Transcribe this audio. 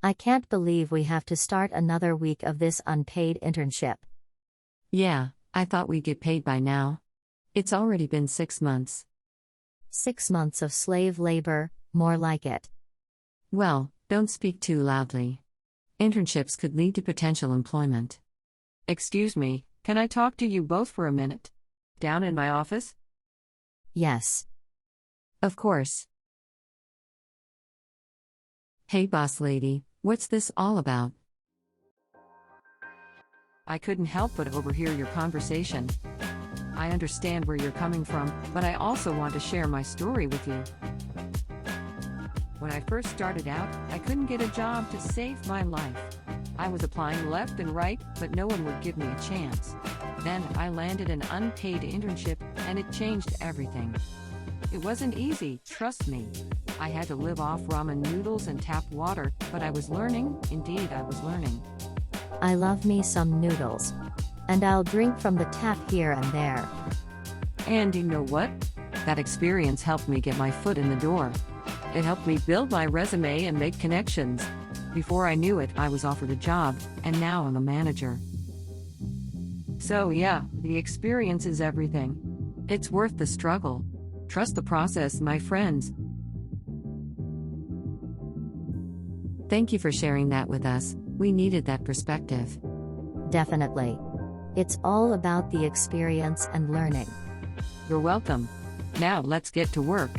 I can't believe we have to start another week of this unpaid internship. Yeah, I thought we'd get paid by now. It's already been 6 months. 6 months of slave labor, more like it. Well, don't speak too loudly. Internships could lead to potential employment. Excuse me, can I talk to you both for a minute? Down in my office? Yes. Of course. Hey boss lady, what's this all about? I couldn't help but overhear your conversation. I understand where you're coming from, but I also want to share my story with you. When I first started out, I couldn't get a job to save my life. I was applying left and right, but no one would give me a chance. Then I landed an unpaid internship, and it changed everything. It wasn't easy, trust me. I had to live off ramen noodles and tap water, but I was learning, indeed I was learning. I love me some noodles. And I'll drink from the tap here and there. And you know what? That experience helped me get my foot in the door. It helped me build my resume and make connections. Before I knew it, I was offered a job, and now I'm a manager. So yeah, the experience is everything. It's worth the struggle. Trust the process, my friends. Thank you for sharing that with us. We needed that perspective. Definitely. It's all about the experience and learning. You're welcome. Now let's get to work.